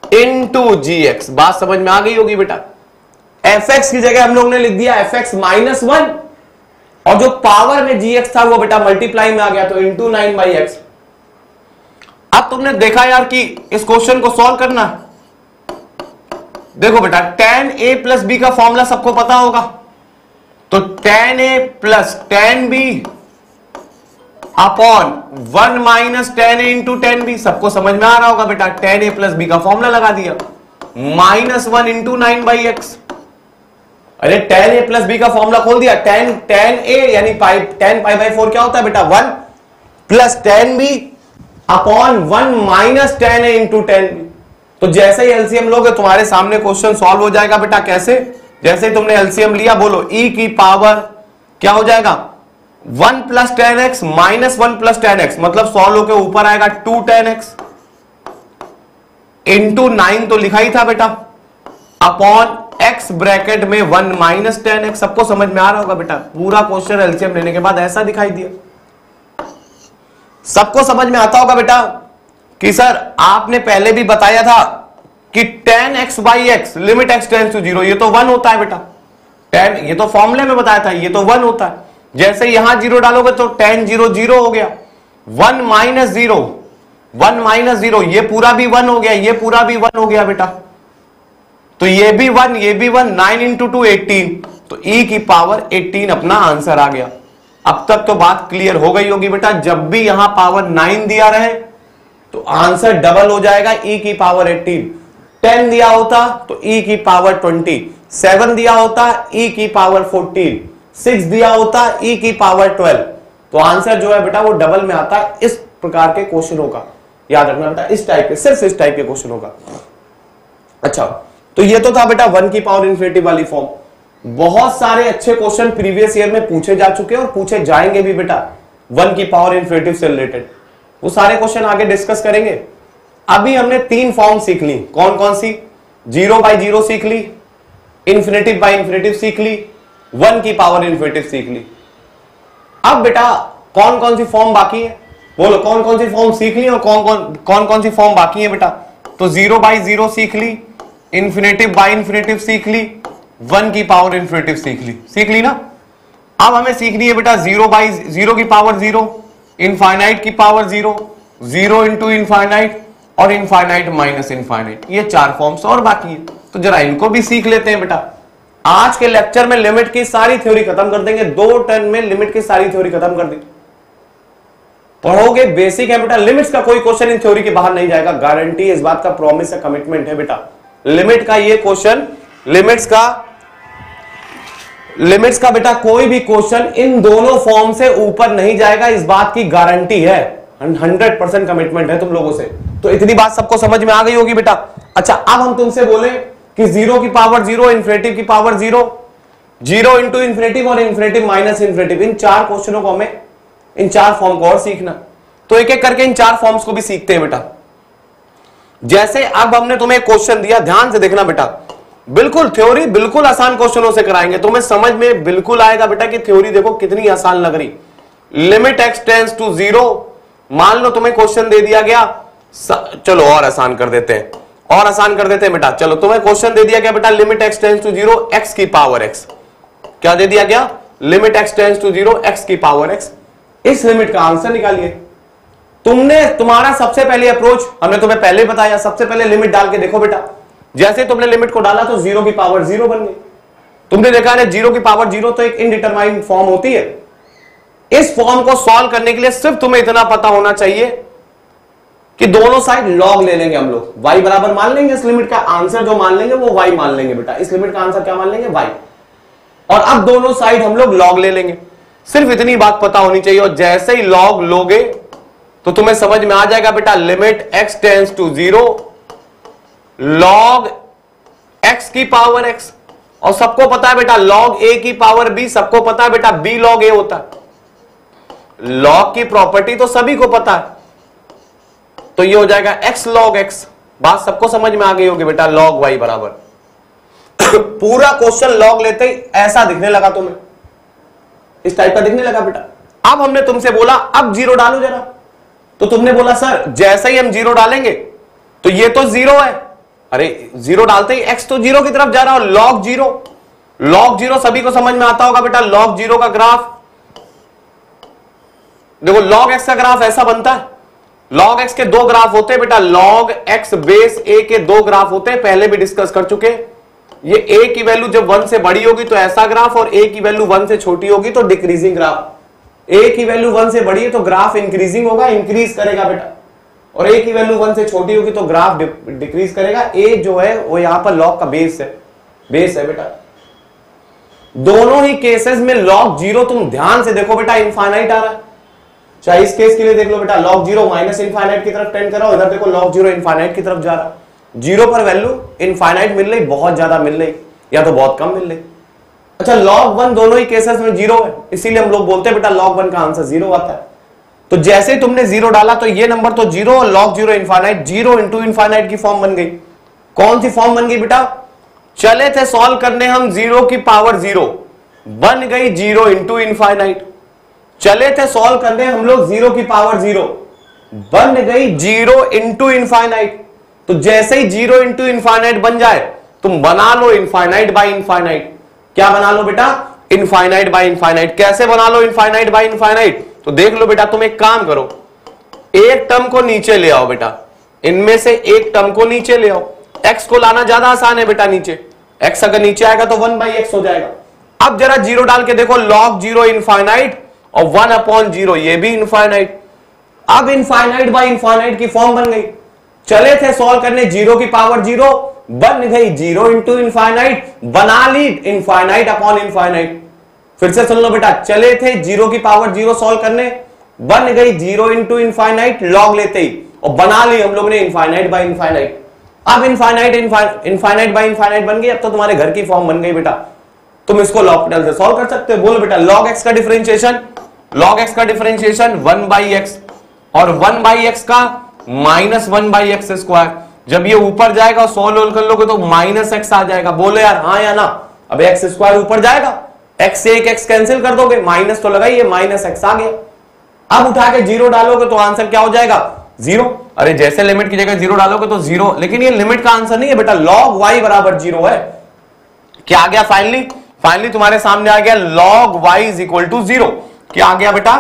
into gx। बात समझ में आ गई होगी बेटा। fx की जगह हम लोग ने लिख दिया fx -1, और जो पावर में gx था वो बेटा मल्टीप्लाई में आ गया, तो इंटू 9/x। अब तुमने देखा यार कि इस क्वेश्चन को सॉल्व करना। देखो बेटा tan a प्लस b का फॉर्मूला सबको पता होगा, तो tan a plus tan b upon 1 minus tan a into tan b। सबको समझ में आ रहा होगा बेटा। tan a प्लस b का फॉर्मूला लगा दिया, -1 इंटू 9/x। अरे tan a प्लस b का फॉर्मूला खोल दिया। tan a यानी tan π/4 क्या होता है बेटा 1 plus tan b upon 1 minus tan a into tan b। तो जैसे ही एलसीएम लोगे तुम्हारे सामने क्वेश्चन सॉल्व हो जाएगा बेटा। कैसे? जैसे ही तुमने एलसीएम लिया बोलो e की पावर क्या हो जाएगा 1 plus tan x minus 1 plus tan x, मतलब सॉल्व होकर ऊपर आएगा 2 tan x इंटू 9 तो लिखा ही था बेटा, अपॉन x ब्रैकेट में 1 माइनस tan x। सबको समझ में आ रहा होगा बेटा। पूरा क्वेश्चन एलसीएम लेने के बाद ऐसा दिखाई दिया। सबको समझ में आता होगा बेटा कि सर आपने पहले भी बताया था कि tan x/x limit x tends to 0 ये तो 1 होता है बेटा। tan ये तो फॉर्मूले में बताया था, ये तो 1 होता है। जैसे यहां 0 डालोगे तो tan 0 0 हो गया, 1 माइनस 0 ये पूरा भी 1 हो गया, ये पूरा भी 1 हो गया बेटा। तो ये भी 1 ये भी 1, 9 इंटू 2 18, तो e की पावर 18 अपना आंसर आ गया। अब तक तो बात क्लियर हो गई होगी बेटा। जब भी यहां पावर 9 दिया रहे तो आंसर डबल हो जाएगा, e की पावर 18। 10 दिया होता तो e की पावर 20, 7 दिया होता e की पावर 14, 6 दिया होता e की पावर 12। तो आंसर जो है बेटा वो डबल में आता है। इस प्रकार के क्वेश्चनों का याद रखना बेटा, इस टाइप के, सिर्फ इस टाइप के क्वेश्चनों का। अच्छा, तो ये तो था बेटा 1 की पावर इन्फिनिटी वाली फॉर्म। बहुत सारे अच्छे क्वेश्चन प्रीवियस ईयर में पूछे जा चुके हैं और पूछे जाएंगे भी बेटा 1 की पावर इन्फिनिटी से रिलेटेड। वो सारे क्वेश्चन आगे डिस्कस करेंगे। अभी हमने 3 फॉर्म सीख ली। कौन कौन सी? 0/0 सीख ली, इन्फिनेटिव बाय इन्फिनेटिव सीख ली, 1 की पावर इन्फिनेटिव सीख ली। अब बेटा कौन कौन सी फॉर्म बाकी है? बोलो कौन कौन सी फॉर्म सीख ली और कौन कौन सी फॉर्म बाकी है बेटा? तो 0/0 सीख ली, इन्फिनेटिव बाय इन्फिनेटिव सीख ली, 1 की पावर इन्फिनेटिव सीख ली ना। अब हमें सीखनी है बेटा 0/0 की पावर 0, इनफाइनाइट की पावर 0, 0 इंटू इनफाइनाइट और इनफाइनाइट माइनस इनफाइनाइट। ये 4 फॉर्म्स और बाकी है, तो जरा इनको भी सीख लेते हैं बेटा। आज के लेक्चर में लिमिट की सारी थ्योरी खत्म कर देंगे। 2 टर्न में लिमिट की सारी थ्योरी खत्म कर देंगे। पढ़ोगे बेसिक है बेटा। लिमिट्स का कोई क्वेश्चन इन थ्योरी के बाहर नहीं जाएगा, गारंटी है, इस बात का प्रॉमिस है, कमिटमेंट है बेटा। लिमिट का ये क्वेश्चन, लिमिट्स का बेटा कोई भी क्वेश्चन इन दोनों फॉर्म से ऊपर नहीं जाएगा, इस बात की गारंटी है। 100% कमिटमेंट है तुम लोगों से। तो इतनी बात सबको समझ में आ गई होगी बेटा। अच्छा, अब हम तुमसे बोले कि 0 की पावर 0, इन्फिनेटिव की पावर 0, 0 इंटू इन्फिनेटिव और इन्फिनेटिव माइनस इन्फिनेटिव, इन 4 क्वेश्चनों को हमें, इन 4 फॉर्म को और सीखना। तो एक एक करके इन 4 फॉर्म्स को भी सीखते हैं बेटा। जैसे अब हमने तुम्हें क्वेश्चन दिया, ध्यान से देखना बेटा, बिल्कुल थ्योरी बिल्कुल आसान क्वेश्चनों से कराएंगे, तुम्हें समझ में बिल्कुल आएगा बेटा कि थ्योरी देखो कितनी आसान लग रही। लिमिट x टेंड्स टू 0, मान लो तुम्हें क्वेश्चन दे दिया गया, चलो और आसान कर देते हैं, और आसान कर देते हैं बेटा। चलो तुम्हें क्वेश्चन दे दिया गया बेटा, limit x tends to 0 x की पावर x, क्या दे दिया गया, limit x tends to 0 x की पावर x। इस लिमिट का आंसर निकालिए। तुमने, तुम्हारा सबसे पहले अप्रोच, हमने तुम्हें पहले बताया, सबसे पहले लिमिट डाल के देखो बेटा। जैसे तुमने लिमिट को डाला तो 0 की पावर 0 बन गई। तुमने देखा ना 0 की पावर 0 तो एक इनडिटरमाइंड फॉर्म होती है। इस फॉर्म को सॉल्व करने के लिए सिर्फ तुम्हें इतना पता होना चाहिए कि दोनों साइड लॉग ले लेंगे हम लोग, y बराबर मान लेंगे, इस लिमिट का आंसर जो मान लेंगे वो y मान लेंगे बेटा, इस लिमिट का आंसर क्या मान लेंगे, y। और अब दोनों साइड हम लोग लॉग ले लेंगे, सिर्फ इतनी बात पता होनी चाहिए। और जैसे ही लॉग लोगे तो तुम्हें समझ में आ जाएगा बेटा, limit x tends to 0 log x की पावर x। और सबको पता है बेटा लॉग a की पावर b, सबको पता है बेटा b लॉग a होता है। लॉग की प्रॉपर्टी तो सभी को पता है, तो ये हो जाएगा x लॉग x। बात सबको समझ में आ गई होगी बेटा, लॉग y बराबर पूरा क्वेश्चन लॉग लेते ही ऐसा दिखने लगा तुम्हें, इस टाइप का दिखने लगा बेटा। अब हमने तुमसे बोला अब 0 डालो जरा, तो तुमने बोला सर जैसे ही हम 0 डालेंगे तो ये तो 0 है, अरे 0 डालते ही x तो 0 की तरफ जा रहा है। लॉग 0, लॉग 0 सभी को समझ में आता होगा बेटा, लॉग 0 का ग्राफ देखो, लॉग x का ग्राफ ऐसा बनता है। लॉग x के 2 ग्राफ होते हैं बेटा, लॉग x बेस a के 2 ग्राफ होते हैं, पहले भी डिस्कस कर चुके। ये a की वैल्यू जब 1 से बड़ी होगी तो ऐसा ग्राफ, और a की वैल्यू 1 से छोटी होगी तो डिक्रीजिंग ग्राफ। a की वैल्यू 1 से बड़ी है तो ग्राफ इंक्रीजिंग होगा, इंक्रीज करेगा बेटा, और a की वैल्यू 1 से छोटी होगी तो ग्राफ डिक्रीज करेगा। a जो है वो यहां पर लॉग का बेस है बेटा। दोनों ही केसेस में लॉग 0 तुम ध्यान से देखो बेटा इनफाइनाइट आ रहा है। चाहे इस केस के लिए देख लो बेटा, log 0 माइनस इनफाइनाइट की तरफ टेंड कर रहा हो, इधर देखो log 0 इनफाइनाइट की तरफ जा रहा है। 0 पर वैल्यू इनफाइनाइट मिल रही, बहुत ज्यादा मिल रही या तो बहुत कम मिल रही। अच्छा log 1 दोनों ही केसेस में 0 है, इसीलिए हम लोग बोलते हैं बेटा log 1 का आंसर 0 आता है। तो जैसे तुमने 0 डाला तो ये नंबर तो 0 और log 0 इनफाइनाइट, 0 इंटू इनफाइनाइट की फॉर्म बन गई। कौन सी फॉर्म बन गई बेटा, चले थे सॉल्व करने हम 0 की पावर 0, बन गई 0 इंटू इनफाइनाइट। चले थे सॉल्व करने हम लोग 0 की पावर 0, बन गई 0 इंटू इनफाइनाइट। तो जैसे ही 0 इंटू इनफाइनाइट बन जाए तुम बना लो इनफाइनाइट बाय इनफाइनाइट। क्या बना लो बेटा, इनफाइनाइट बाय इनफाइनाइट। कैसे बना लो इनफाइनाइट बाय इनफाइनाइट, तो देख लो बेटा, तुम एक काम करो, एक टर्म को नीचे ले आओ बेटा, इनमें से एक टर्म को नीचे ले आओ। x को लाना ज्यादा आसान है बेटा, नीचे x अगर नीचे आएगा तो 1/x हो जाएगा। अब जरा 0 डाल के देखो, log 0 इनफाइनाइट और 1/0 ये भी इनफाइनाइट। अब इनफाइनाइट बाय इनफाइनाइट की फॉर्म बन गई। चले थे सॉल्व करने 0 की पावर 0, बन गई 0 इंटू इनफाइनाइट, बना ली इनफाइनाइट अपॉन इनफाइनाइट। फिर से सुन लो बेटा, चले थे 0 की पावर 0 सॉल्व करने, बन गई 0 इंटू इनफाइनाइट लॉग लेते ही, और बना ली हम लोग ने इनफाइनाइट बाय इनफाइनाइट। अब इनफाइनाइट बाय इनफाइनाइट बन गई, अब तो तुम्हारे घर की फॉर्म बन गई बेटा। तुम इसको लॉपिटल से सॉल्व कर सकते हो। बोलो बेटा, log x का डिफरेंशिएशन, log x का डिफरेंशिएशन 1/x और 1/x का माइनस 1/x स्क्वायर। जब ये ऊपर जाएगा 100 कर लोगे तो -x आ जाएगा। बोलो यार हाँ या ना। अब x स्क्वायर ऊपर जाएगा, x से एक x कैंसिल कर दोगे, माइनस तो लगाइए, -x आ गया। अब उठा के 0 डालोगे तो आंसर क्या हो जाएगा, 0। अरे जैसे लिमिट की जगह 0 डालोगे तो 0, लेकिन ये लिमिट का आंसर नहीं है बेटा, log y बराबर 0 है। क्या आ गया फाइनली तुम्हारे सामने आ गया log y is equal to 0। क्या आ गया बेटा,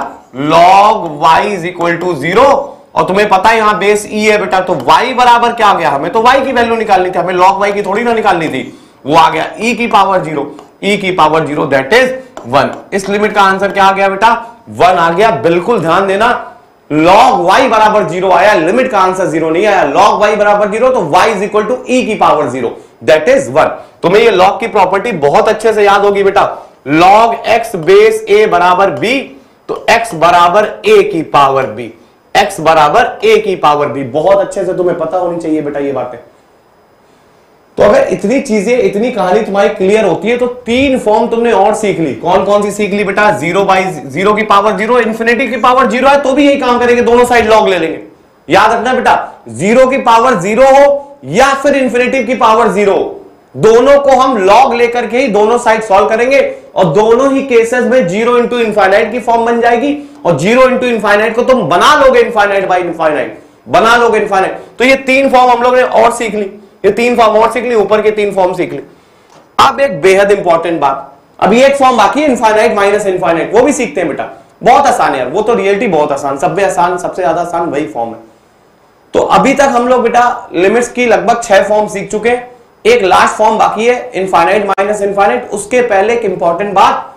log y is equal to 0। और तुम्हें पता है यहां बेस e है बेटा, तो y बराबर क्या आ गया, हमें तो y की वैल्यू निकालनी थी, हमें log y की थोड़ी ना निकालनी थी। वो आ गया e की पावर 0, e की पावर 0 दैट इज 1। इस लिमिट का आंसर क्या आ गया बेटा, 1 आ गया। बिल्कुल ध्यान देना, log y बराबर 0 आया, लिमिट का आंसर 0 नहीं आया। log y बराबर 0 तो y is equal to e की पावर 0 दैट इज 1। तुम्हें ये log की प्रॉपर्टी बहुत अच्छे से याद होगी बेटा, log x बेस a बराबर b, तो x बराबर a की पावर b, x बराबर a की पावर b। बहुत अच्छे से तुम्हें पता होनी चाहिए बेटा ये बातें। तो अगर इतनी चीजें, इतनी कहानी तुम्हारी क्लियर होती है तो 3 फॉर्म तुमने और सीख ली। कौन कौन सी सीख ली बेटा? 0 की पावर 0, इन्फिनिटी की पावर 0 है तो भी यही काम करेंगे, दोनों साइड लॉग ले लेंगे। याद रखना बेटा, 0 की पावर 0 हो या फिर इन्फिनिटी की पावर 0, दोनों को हम लॉग लेकर के ही दोनों साइड सॉल्व करेंगे और दोनों ही केसेस में 0 इंटू इनफाइनाइट की फॉर्म बन जाएगी और 0 इंटू इनफाइनाइट को तुम बना लोगे इनफाइनाइट बाई इनफाइनाइट, बना लोगे इनफाइनाइट। तो ये 3 फॉर्म हम लोग ने और सीख ली, ये 3 फॉर्म और सीख ली, ऊपर के 3 फॉर्म सीख ली। अब एक बेहद इंपॉर्टेंट बात, अभी एक फॉर्म बाकी है इनफाइनाइट माइनस इनफाइनाइट, वो भी सीखते हैं बेटा। बहुत आसान है यार, वो तो रियलिटी बहुत आसान, सबसे आसान, सबसे ज्यादा आसान वही फॉर्म है। तो अभी तक हम लोग बेटा लिमिट्स की लगभग 6 फॉर्म सीख चुके हैं, एक लास्ट फॉर्म बाकी है इनफाइनाइट माइनस इनफाइनाइट। उसके पहले एक इंपॉर्टेंट बात,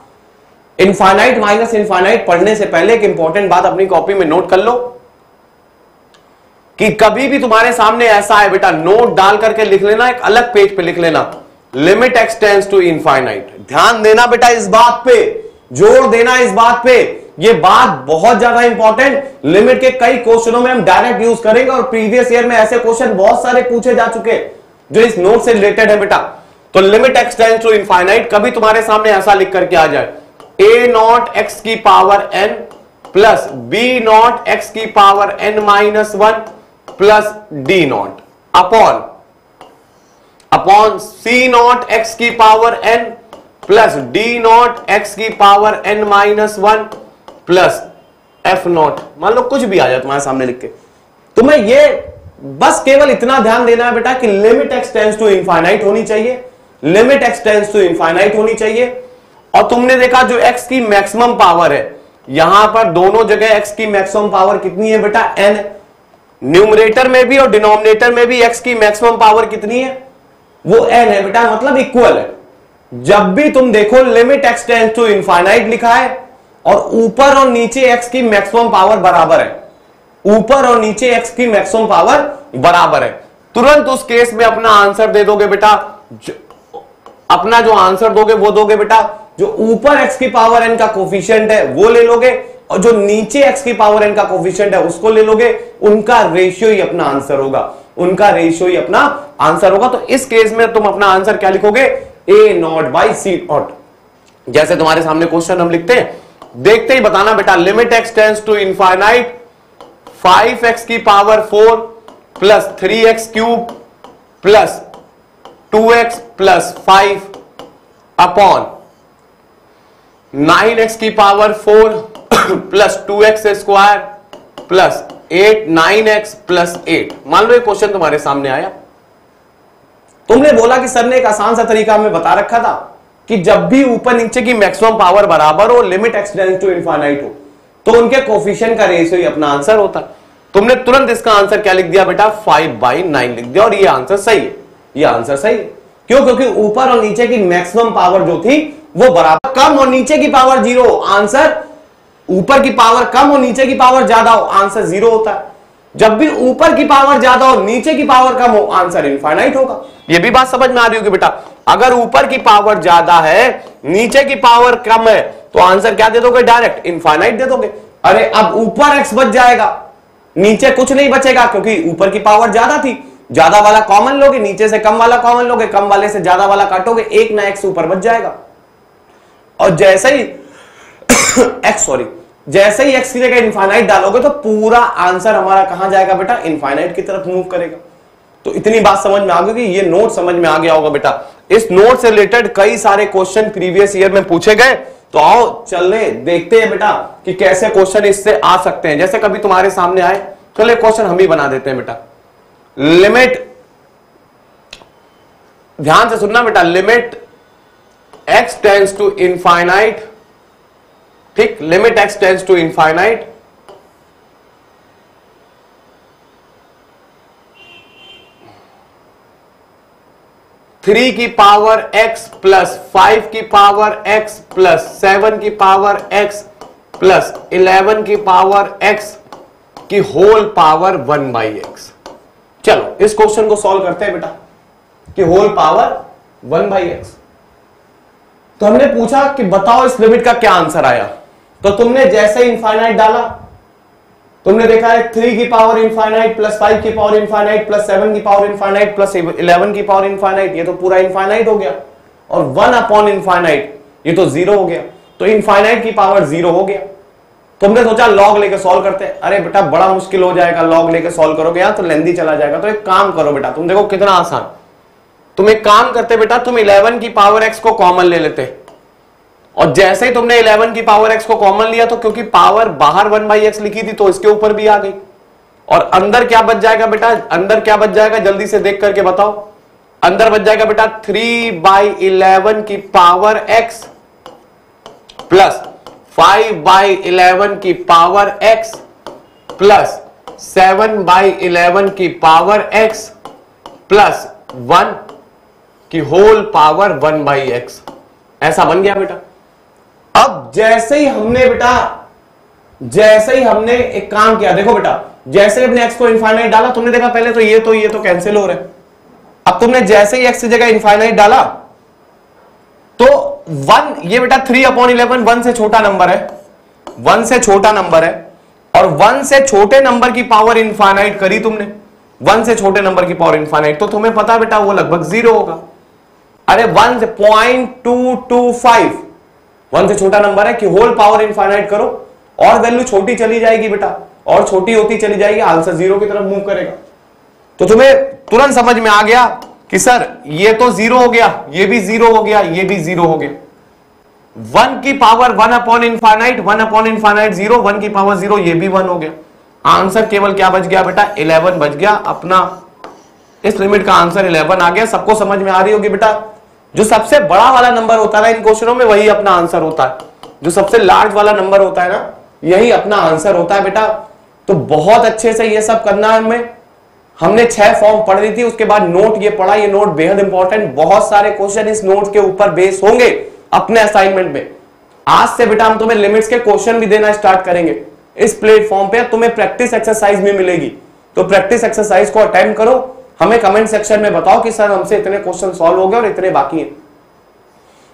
इनफाइनाइट माइनस इनफाइनाइट पढ़ने से पहले एक इंपॉर्टेंट बात अपनी कॉपी में नोट कर लो कि कभी भी तुम्हारे सामने ऐसा है बेटा, नोट डाल करके लिख लेना, एक अलग पेज पे लिख लेना, limit x tends to infinite. ध्यान देना बेटा इस बात पे, जोर देना इस बात पे, ये बात बहुत ज्यादा इंपॉर्टेंट। लिमिट के कई क्वेश्चनों में हम डायरेक्ट यूज करेंगे और प्रीवियस ईयर में ऐसे क्वेश्चन बहुत सारे पूछे जा चुके हैं जो इस नोट से रिलेटेड है बेटा। तो limit x tends to infinite, कभी तुम्हारे सामने ऐसा लिख करके आ जाए, a नॉट एक्स की power n plus b not x की power n minus 1 plus d not upon c not x की power n plus d not x की power n minus 1 plus f not. मान लो कुछ भी आ जाए तुम्हारे सामने लिख के, तुम्हें ये बस केवल इतना ध्यान देना है बेटा कि limit x tends to infinite होनी चाहिए, limit x tends to infinite होनी चाहिए। और तुमने देखा जो एक्स की मैक्सिमम पावर है, यहां पर दोनों जगह एक्स की मैक्सिमम पावर कितनी है बेटा? n। न्यूमरेटर में भी और डिनोमिनेटर में भी एक्स की मैक्सिमम पावर कितनी है? वो n है बेटा, मतलब इक्वल है। जब भी तुम देखो limit x tends to infinite लिखा है और ऊपर और नीचे एक्स की मैक्सिमम पावर बराबर है, ऊपर और नीचे एक्स की मैक्सिमम पावर बराबर है, तुरंत उस केस में अपना आंसर दे दोगे बेटा। अपना जो आंसर दोगे वो दोगे बेटा, जो ऊपर एक्स की पावर n का कोफिशिएंट है वो ले लोगे और जो नीचे एक्स की पावर n का कोफिशिएंट है उसको ले लोगे। उनका रेशियो ही अपना आंसर होगा, उनका रेशियो ही अपना आंसर होगा। तो इस केस में तुम अपना आंसर क्या लिखोगे? a not by c not. जैसे तुम्हारे सामने क्वेश्चन हम लिखते हैं, देखते ही बताना बेटा, limit x tends to infinite 5x की power 4 plus 3x cube plus 2x plus 5 upon 9x की power 4 plus 2x square plus 9x plus 8। मान लो ये क्वेश्चन तुम्हारे सामने आया, तुमने बोला कि सर ने एक आसान सा तरीका हमें बता रखा था कि जब भी ऊपर नीचे की मैक्सिमम पावर बराबर हो, limit x tends to infinite हो, तो उनके कोफिशिएंट का रेशियो ही अपना आंसर होता है। तुमने तुरंत इसका आंसर क्या लिख दिया बेटा? 5/9 लिख दिया और ये आंसर सही है, ये आंसर सही है। क्यों? क्योंकि ऊपर और नीचे की मैक्सिमम पावर जो थी वो बराबर, कम और नीचे की पावर 0, आंसर ऊपर की पावर कम और नीचे की पावर ज्यादा हो, आंसर 0 होता है। जब भी ऊपर की पावर ज्यादा हो, नीचे की पावर कम हो, आंसर इनफाइनाइट होगा। ये भी बात समझ में आ रही होगी बेटा। अगर ऊपर की पावर ज्यादा है, नीचे की पावर कम है, तो आंसर क्या दे दोगे? डायरेक्ट इनफाइनाइट दे दोगे। अरे अब ऊपर एक्स बच जाएगा, नीचे कुछ नहीं बचेगा, क्योंकि ऊपर की पावर ज्यादा थी, ज्यादा वाला कॉमन लोगे, नीचे से कम वाला कॉमन लोगे, कम वाले से ज्यादा वाला काटोगे, एक ना एक्स ऊपर बच जाएगा। और जैसे ही जैसे ही एक्स की जगह इनफाइनाइट डालोगे तो पूरा आंसर हमारा कहां जाएगा बेटा? इनफाइनाइट की तरफ मूव करेगा। तो इतनी बात समझ में आ गई कि ये नोट समझ में आ गया होगा बेटा। इस नोट से रिलेटेड कई सारे क्वेश्चन प्रीवियस ईयर में पूछे गए, तो आओ चले देखते हैं बेटा कि कैसे क्वेश्चन इससे आ सकते हैं। जैसे कभी तुम्हारे सामने आए, चलो क्वेश्चन हम ही बना देते हैं बेटा। लिमिट, ध्यान से सुनना बेटा, limit x tends to infinite, ठीक, limit x tends to infinite 3 की पावर x प्लस 5 की पावर x प्लस 7 की पावर x प्लस 11 की पावर x की होल पावर 1/x। चलो इस क्वेश्चन को सॉल्व करते हैं बेटा कि होल पावर 1/x। तो हमने पूछा कि बताओ इस लिमिट का क्या आंसर आया, तो तुमने जैसे इनफाइनाइट डाला तुमने देखा है 3 की पावर इनफाइनाइट प्लस 5 की पावर इनफाइनाइट प्लस 7 की पावर इनफाइनाइट प्लस 11 की पावर इनफाइनाइट, ये तो पूरा इनफाइनाइट हो गया। और 1 अपॉन इनफाइनाइट ये तो 0 हो गया। तो इनफाइनाइट की पावर 0 हो गया। तुमने सोचा लॉग लेके सॉल्व करते हैं, अरे बेटा बड़ा मुश्किल हो जाएगा, लॉग लेके सॉल्व करोगे यार तो लेंदी चला जाएगा। तो एक काम करो बेटा, तुम देखो कितना आसान। तुम एक काम करते बेटा, तुम 11 की पावर x को कॉमन ले लेते, और जैसे ही तुमने 11 की पावर x को कॉमन लिया तो क्योंकि पावर बाहर 1/x लिखी थी तो इसके ऊपर भी आ गई, और अंदर क्या बच जाएगा बेटा, अंदर क्या बच जाएगा जल्दी से देख करके बताओ। अंदर बच जाएगा बेटा 3/11 की पावर x प्लस 5/11 की पावर x प्लस 7/11 की पावर x प्लस 1 की होल पावर 1/x, ऐसा बन गया बेटा। अब जैसे ही हमने एक काम किया, देखो बेटा, जैसे ही हमने x को इनफाइनाइट डाला, तुमने देखा पहले तो ये तो कैंसिल हो रहे हैं। अब तुमने जैसे ही x की जगह इनफाइनाइट डाला तो 1, ये बेटा 3/11 1 से छोटा नंबर है, 1 से छोटा नंबर है, और 1 से छोटे नंबर की पावर इनफाइनाइट करी तुमने, 1 से छोटे नंबर की पावर इनफाइनाइट, तो तुम्हें पता बेटा वो लगभग 0 होगा। अरे 1 से 0.225 1 से छोटा नंबर है कि होल पावर इनफाइनाइट करो और वैल्यू छोटी चली जाएगी बेटा, और छोटी होती चली जाएगी, आंसर 0 की तरफ मूव करेगा। तो तुम्हें तुरंत समझ में आ गया कि सर ये तो 0 हो गया, ये भी 0 हो गया, ये भी 0 हो गया। 1 की पावर 1 अपॉन इनफाइनाइट 0, 1 की पावर 0, ये भी 1 हो गया। आंसर केवल क्या बच गया बेटा, 11 बच गया। अपना इस लिमिट का आंसर 11 आ गया। सबको समझ में आ रही होगी बेटा, जो सबसे बड़ा वाला नंबर होता है इन क्वेश्चनों में वही अपना आंसर होता है, जो सबसे लार्ज वाला नंबर होता है ना यही अपना आंसर होता है बेटा। तो बहुत अच्छे से ये सब करना है हमें। हमने 6 फॉर्म पढ़ ली थी, उसके बाद नोट ये पढ़ा, ये नोट बेहद इंपॉर्टेंट, बहुत सारे क्वेश्चन इस नोट के ऊपर बेस होंगे अपने असाइनमेंट में। आज से बेटा हम तुम्हें लिमिट्स के क्वेश्चन भी देना स्टार्ट करेंगे इस प्लेटफॉर्म पे, तुम्हें प्रैक्टिस एक्सरसाइज भी मिलेगी। तो प्रैक्टिस एक्सरसाइज को अटेम्प्ट करो, हमें कमेंट सेक्शन में बताओ कि सर हमसे इतने क्वेश्चन सॉल्व हो गए और इतने बाकी हैं।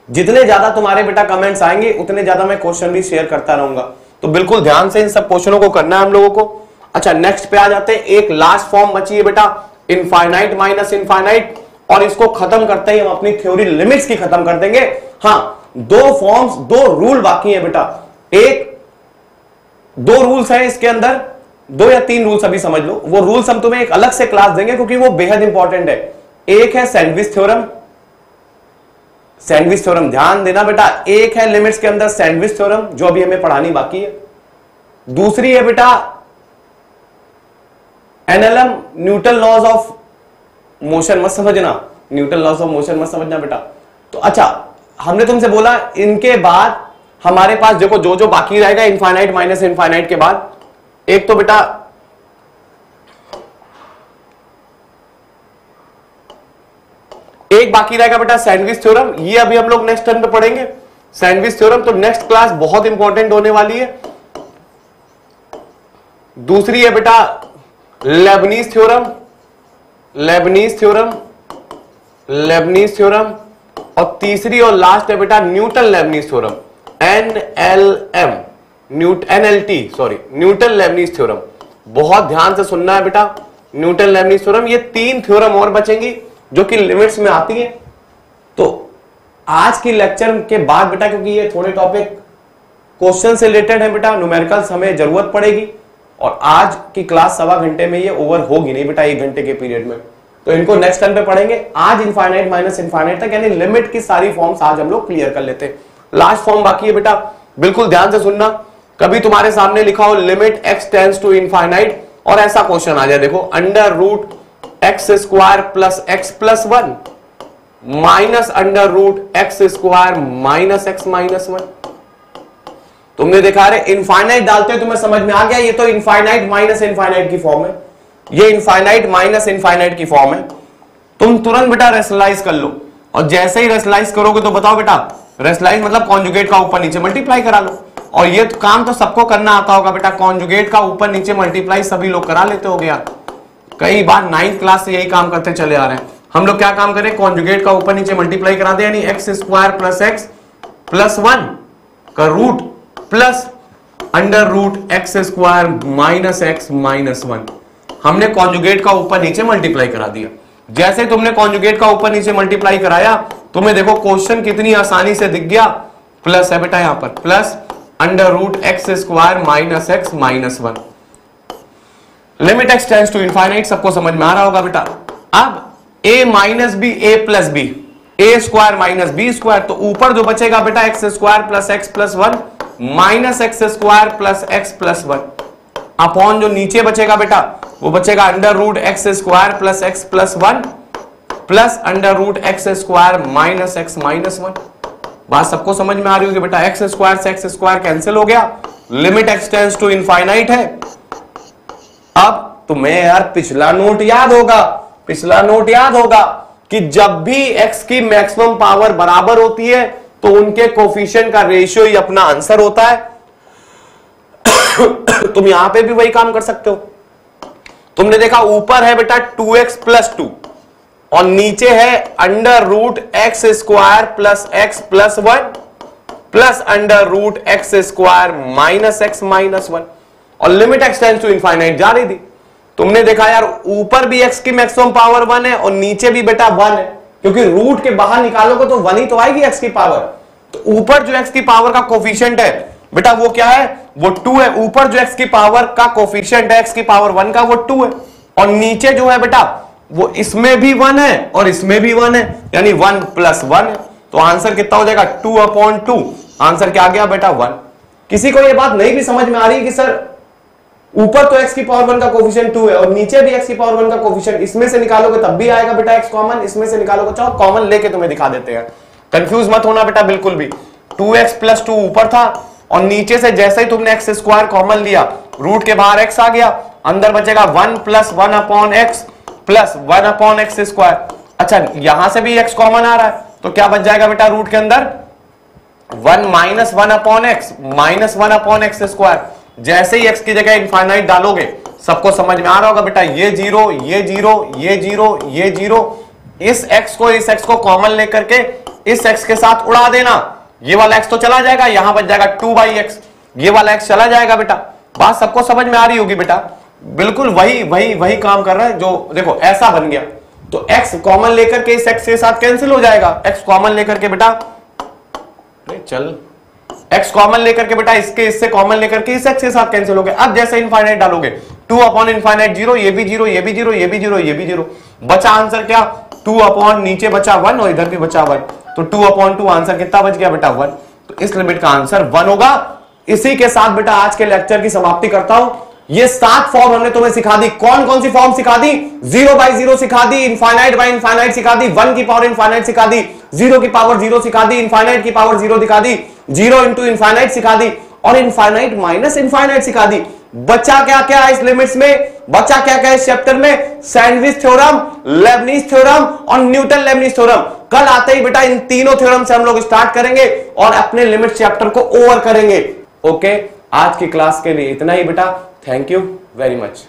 जितने ज्यादा तुम्हारे बेटा कमेंट्स आएंगे उतने ज्यादा मैं क्वेश्चन भी शेयर करता रहूंगा। तो बिल्कुल ध्यान से इन सब क्वेश्चनों को करना है हम लोगों को। अच्छा नेक्स्ट पे आ जाते हैं। एक लास्ट फॉर्म बची है बेटा, इनफाइनाइट माइनस इनफाइनाइट, और इसको खत्म करते ही हम अपनी थ्योरी लिमिट्स की खत्म कर देंगे। हाँ 2 फॉर्म्स, 2 रूल बाकी है बेटा। 2 रूल्स है इसके अंदर, 2 या 3 रूल्स अभी समझ लो। वो रूल्स हम तुम्हें एक अलग से क्लास देंगे क्योंकि वो बेहद इंपॉर्टेंट है। एक है सैंडविच थ्योरम, सैंडविच थ्योरम ध्यान देना बेटा। एक है लिमिट्स के अंदर सैंडविच थ्योरम जो अभी हमें पढ़ानी बाकी है। दूसरी है बेटा NLM, Newton laws of motion, मत समझना, न्यूटन लॉज ऑफ मोशन मत समझना बेटा। तो अच्छा हमने तुमसे बोला इनके बाद हमारे पास देखो जो जो बाकी रहेगा इनफाइनाइट माइनस इनफाइनाइट के बाद, एक तो बेटा एक बाकी रहेगा बेटा सैंडविच थ्योरम, ये अभी हम लोग नेक्स्ट टर्न पे पढ़ेंगे सैंडविच थ्योरम। तो नेक्स्ट क्लास बहुत इंपॉर्टेंट होने वाली है। दूसरी है बेटा Lebanese theorem, Lebanese theorem, Lebanese theorem, और तीसरी और लास्ट है बेटा Newton Lebanese theorem, NLM, NLT sorry, Newton Lebanese theorem. बहुत ध्यान से सुनना है बेटा, न्यूटन लेबनीज थ्योरम। ये 3 थ्योरम और बचेंगी जो कि लिमिट्स में आती है। तो आज की लेक्चर के बाद बेटा, क्योंकि ये थोड़े टॉपिक क्वेश्चन से रिलेटेड है बेटा, न्यूमेरिकल्स हमें जरूरत पड़ेगी, और आज की क्लास 1.25 घंटे में ये ओवर होगी नहीं बेटा, 1 घंटे के पीरियड में। तो इनको नेक्स्ट टाइम पे पढ़ेंगे। आज इनफाइनाइट माइनस इनफाइनाइट तक यानी लिमिट की सारी फॉर्म्स आज हम लोग क्लियर कर लेते हैं। लास्ट फॉर्म बाकी है बेटा, बिल्कुल ध्यान से सुनना। कभी तुम्हारे सामने लिखा हो limit x tends to infinite और ऐसा क्वेश्चन आ जाए, देखो under root x square plus x plus 1 minus under root x square minus x minus 1। तुमने देखा रे इनफाइनाइट डालते हो तुम्हें समझ में आ गया, ये तो इनफाइनाइट माइनस इनफाइनाइट की फॉर्म है, ये इनफाइनाइट माइनस इनफाइनाइट की फॉर्म है। तुम तुरंत बेटा रेशनलाइज कर लो, और जैसे ही रेशनलाइज करोगे तो बताओ बेटा, रेशनलाइज मतलब कॉन्जुगेट का ऊपर नीचे मल्टीप्लाई करा लो। और ये तो काम तो सबको करना आता होगा बेटा, कॉन्जुगेट का ऊपर नीचे मल्टीप्लाई सभी लोग करा लेते होगे यार। कई बार 9th क्लास से यही काम करते चले आ रहे हैं। हम लोग क्या काम करें, कॉन्जुगेट का ऊपर नीचे मल्टीप्लाई करा दे, यानी x square plus x plus 1 का root plus under root x square minus x minus 1। हमने कॉन्जुगेट का ऊपर नीचे मल्टीप्लाई करा दिया। जैसे तुमने कॉन्जुगेट का ऊपर नीचे मल्टीप्लाई कराया, तुम्हें देखो क्वेश्चन कितनी आसानी से दिख गया, प्लस है बेटा यहां पर, plus under root x square minus x minus 1। Limit x tends to infinite, सबको समझ में आ रहा होगा बेटा। अब a minus b a plus b, a square minus b square, तो ऊपर जो बचेगा बेटा x square plus x plus 1 minus x square plus x plus 1 upon जो नीचे बचेगा बेटा वो बचेगा under root x square plus x plus 1 plus under root x square minus x minus 1। बात सबको समझ में आ रही होगी बेटा। एक्स स्क्वायर से एक्स स्क्वायर कैंसिल हो गया, limit x tends to infinite है। अब तुम्हें यार पिछला नोट याद होगा कि जब भी x की मैक्सिमम पावर बराबर होती है तो उनके कोफिशिएंट का रेशियो ही अपना आंसर होता है। तुम यहां पे भी वही काम कर सकते हो। तुमने देखा ऊपर है बेटा 2x प्लस 2 और नीचे है under root x square plus x plus 1 plus under root x square minus x minus 1 और limit x tends to infinite जा रही थी। तुमने देखा यार ऊपर भी x की मैक्सिमम पावर 1 है और नीचे भी बेटा 1 है, क्योंकि रूट के बाहर निकालोगे तो 1 ही तो आएगी x की पावर। तो ऊपर जो x की पावर का कोफिशिएंट है बेटा वो क्या है, वो 2 है। ऊपर जो x की पावर का कोफिशिएंट है x की पावर 1 का वो 2 है और नीचे जो है बेटा वो इसमें भी 1 है और इसमें भी 1 है, यानी 1 प्लस 1 है। तो आंसर कितना हो जाएगा 2/2। आंसर क्या आ गया बेटा 1। किसी को ये बात नहीं भी समझ में आ रही कि सर ऊपर तो x की पावर 1 का कोफिशिएंट 2 है और नीचे भी x की पावर 1 का कोफिशिएंट, इसमें से निकालोगे तब भी आएगा बेटा x कॉमन, इसमें से निकालोगे, चलो कॉमन लेके तुम्हें दिखा देते हैं। कंफ्यूज मत होना बेटा बिल्कुल भी। 2x प्लस 2 ऊपर था और नीचे से जैसे ही तुमने एक्स स्क्वायर कॉमन लिया रूट के बाहर x आ गया, अंदर बचेगा 1 plus 1 upon x plus 1 upon x square. अच्छा यहां से भी x कॉमन आ रहा है तो क्या बच जाएगा बेटा रूट के अंदर 1 minus 1 upon x minus 1 upon x square. जैसे ही x की जगह इनफाइनाइट डालोगे सबको समझ में आ रहा होगा बेटा, ये 0 ये 0 ये 0 ये 0, इस x को कॉमन लेकर के इस x के साथ उड़ा देना, ये वाला x तो चला जाएगा, यहां बच जाएगा 2/x, ये वाला x चला जाएगा बेटा। बात सबको समझ में आ रही होगी बेटा। बिल्कुल वही काम कर रहा है। जो देखो ऐसा बन गया तो x कॉमन लेकर के इस x के साथ कैंसिल हो जाएगा, x कॉमन लेकर के बेटा चल x कॉमन लेकर के बेटा इससे कॉमन लेकर के इस x के साथ कैंसिल हो गया। अब जैसे इनफाइनाइट डालोगे 2 अपॉन इनफाइनाइट 0, ये भी 0 ये भी 0 ये भी 0 ये भी 0, बचा आंसर क्या 2 अपॉन नीचे बचा 1 और इधर भी बचा 1, तो 2/2 आंसर कितना बच गया बेटा 1। तो इस लिमिट का आंसर 1 होगा। इसी के साथ बेटा आज के लेक्चर की समाप्ति करता हूं। ये 7 फॉर्म हमने तुम्हें सिखा दी। कौन कौन सी फॉर्म सिखा दी, 0/0 सिखा दी, इनफाइनाइट बाय इनफाइनाइट सिखा दी, 1 की पावर इनफाइनाइट सिखा दी, 0 की पावर 0 सिखा दी, इनफाइनाइट की पावर 0 दिखा दी, 0 इंटू इनफाइनाइट सिखा दी और इनफाइनाइट माइनस इनफाइनाइट सिखा दी। बचा क्या क्या इस लिमिट्स में, बचा क्या क्या इस चैप्टर में, सैंडविच थ्योरम, लेबनीज थ्योरम और न्यूटन लेबनीज थ्योरम। कल आते ही बेटा इन तीनों थ्योरम से हम लोग स्टार्ट करेंगे और अपने लिमिट चैप्टर को ओवर करेंगे। ओके, आज की क्लास के लिए इतना ही बेटा। Thank you very much.